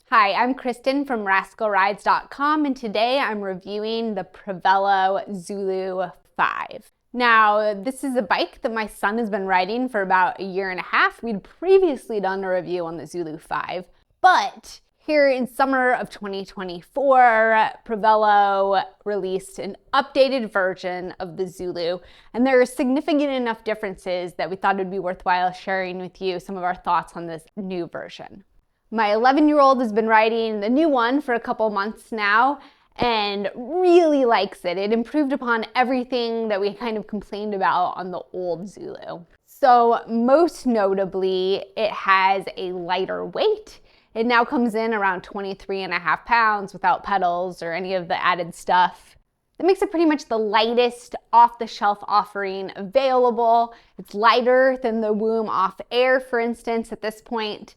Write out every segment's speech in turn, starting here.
Hi, I'm Kristen from rascalrides.com, and today I'm reviewing the Prevelo Zulu 5. Now, this is a bike that my son has been riding for about a year and a half. We'd previously done a review on the Zulu 5, but here in summer of 2024, Prevelo released an updated version of the Zulu, and there are significant enough differences that we thought it would be worthwhile sharing with you some of our thoughts on this new version. My 11-year-old has been riding the new one for a couple months now and really likes it. It improved upon everything that we kind of complained about on the old Zulu. So most notably, it has a lighter weight. It now comes in around 23.5 pounds without pedals or any of the added stuff. That makes it pretty much the lightest off-the-shelf offering available. It's lighter than the Woom Off Air, for instance, at this point.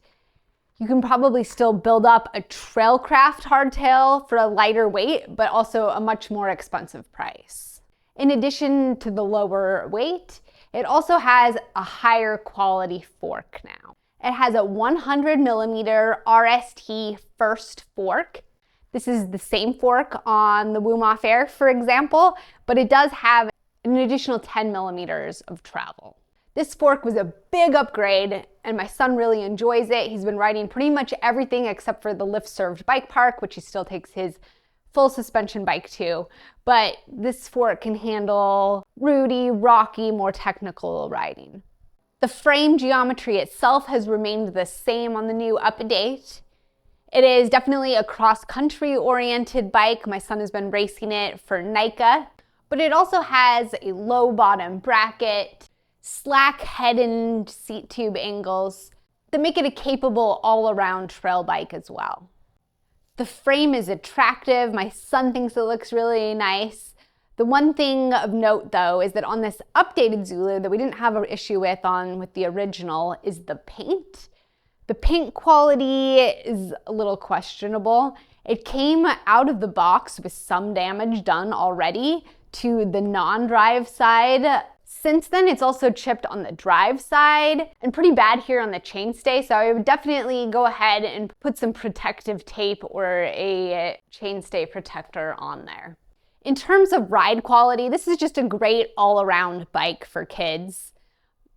You can probably still build up a Trailcraft hardtail for a lighter weight, but also a much more expensive price. In addition to the lower weight, it also has a higher quality fork now. It has a 100mm RST first fork. This is the same fork on the Woom Off Air, for example, but it does have an additional 10mm of travel. This fork was a big upgrade, and my son really enjoys it. He's been riding pretty much everything except for the lift-served bike park, which he still takes his full suspension bike to. But this fork can handle rooty, rocky, more technical riding. The frame geometry itself has remained the same on the new update. It is definitely a cross-country oriented bike. My son has been racing it for NICA, but it also has a low bottom bracket, slack head and seat tube angles that make it a capable all-around trail bike as well. The frame is attractive. My son thinks it looks really nice. The one thing of note, though, is that on this updated Zulu that we didn't have an issue with the original is the paint. The paint quality is a little questionable. It came out of the box with some damage done already to the non-drive side. Since then, it's also chipped on the drive side and pretty bad here on the chainstay, so I would definitely go ahead and put some protective tape or a chainstay protector on there. In terms of ride quality, this is just a great all-around bike for kids.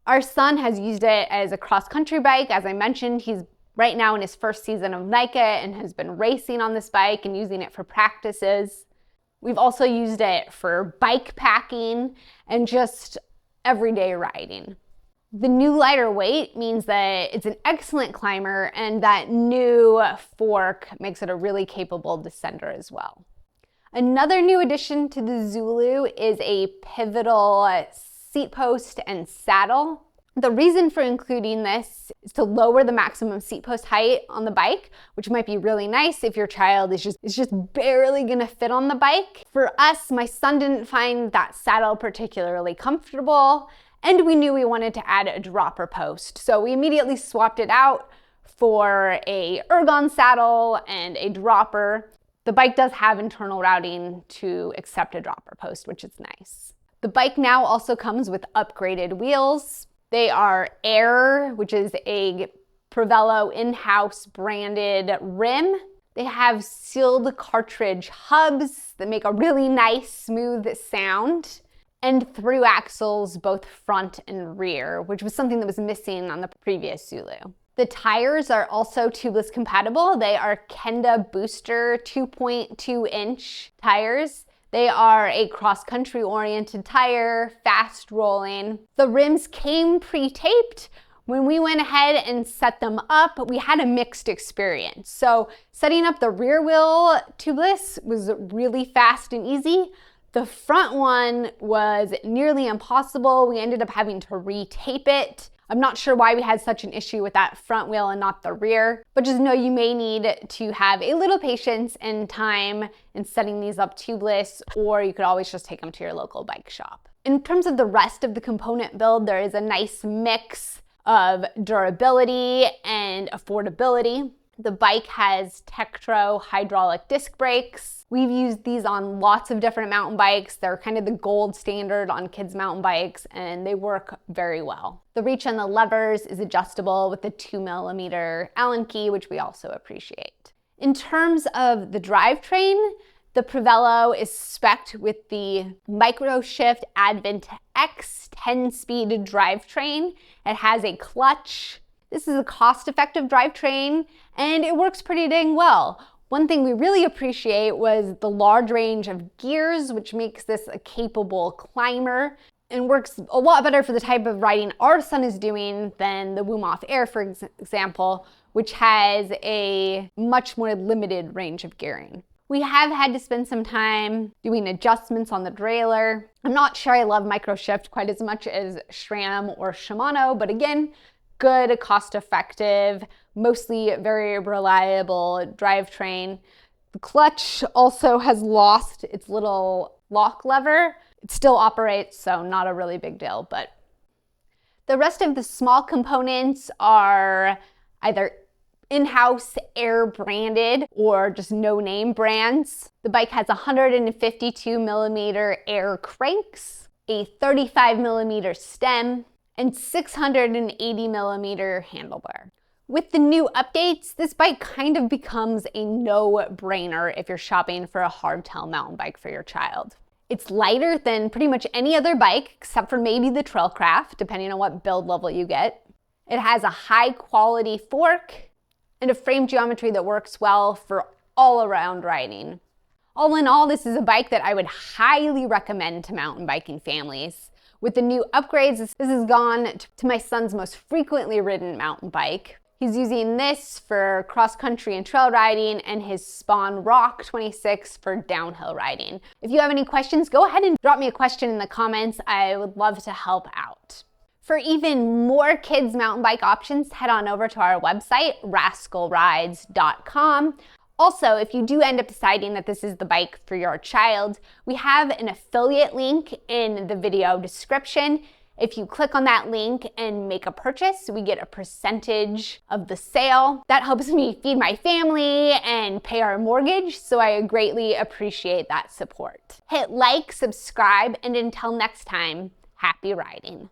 Our son has used it as a cross-country bike. As I mentioned, he's right now in his first season of NICA and has been racing on this bike and using it for practices. We've also used it for bike packing and just everyday riding. The new lighter weight means that it's an excellent climber, and that new fork makes it a really capable descender as well. Another new addition to the Zulu is a pivotal seat post and saddle. The reason for including this is to lower the maximum seat post height on the bike, which might be really nice if your child is just barely gonna fit on the bike. For us, my son didn't find that saddle particularly comfortable, and we knew we wanted to add a dropper post. So we immediately swapped it out for a ergon saddle and a dropper. The bike does have internal routing to accept a dropper post, which is nice. The bike now also comes with upgraded wheels. They are Air, which is a Prevelo in-house branded rim. They have sealed cartridge hubs that make a really nice, smooth sound, and through axles, both front and rear, which was something that was missing on the previous Zulu. The tires are also tubeless compatible. They are Kenda Booster 2.2-inch tires. They are a cross-country oriented tire, fast rolling. The rims came pre-taped. When we went ahead and set them up, we had a mixed experience. So setting up the rear wheel tubeless was really fast and easy. The front one was nearly impossible. We ended up having to re-tape it. I'm not sure why we had such an issue with that front wheel and not the rear, but just know you may need to have a little patience and time in setting these up tubeless, or you could always just take them to your local bike shop. In terms of the rest of the component build, there is a nice mix of durability and affordability. The bike has Tektro hydraulic disc brakes. We've used these on lots of different mountain bikes. They're kind of the gold standard on kids' mountain bikes, and they work very well. The reach on the levers is adjustable with the 2mm Allen key, which we also appreciate. In terms of the drivetrain, the Prevelo is spec'd with the Microshift Advent X 10-speed drivetrain. It has a clutch. This is a cost-effective drivetrain, and it works pretty dang well. One thing we really appreciate was the large range of gears, which makes this a capable climber and works a lot better for the type of riding our son is doing than the Woomoff Air, for example, which has a much more limited range of gearing. We have had to spend some time doing adjustments on the derailleur. I'm not sure I love Microshift quite as much as SRAM or Shimano, but again, good, cost-effective, mostly very reliable drivetrain. The clutch also has lost its little lock lever. It still operates, so not a really big deal, but the rest of the small components are either in-house Air branded or just no-name brands. The bike has 152 millimeter Air cranks, a 35 millimeter stem, and 680 millimeter handlebar. With the new updates, this bike kind of becomes a no-brainer if you're shopping for a hardtail mountain bike for your child. It's lighter than pretty much any other bike, except for maybe the Trailcraft, depending on what build level you get. It has a high-quality fork and a frame geometry that works well for all-around riding. All in all, this is a bike that I would highly recommend to mountain biking families. With the new upgrades, this has gone to my son's most frequently ridden mountain bike. He's using this for cross-country and trail riding and his Spawn Rock 26 for downhill riding. If you have any questions, go ahead and drop me a question in the comments. I would love to help out. For even more kids mountain bike options, head on over to our website, rascalrides.com. Also, if you do end up deciding that this is the bike for your child, we have an affiliate link in the video description. If you click on that link and make a purchase, we get a percentage of the sale. That helps me feed my family and pay our mortgage, so I greatly appreciate that support. Hit like, subscribe, and until next time, happy riding.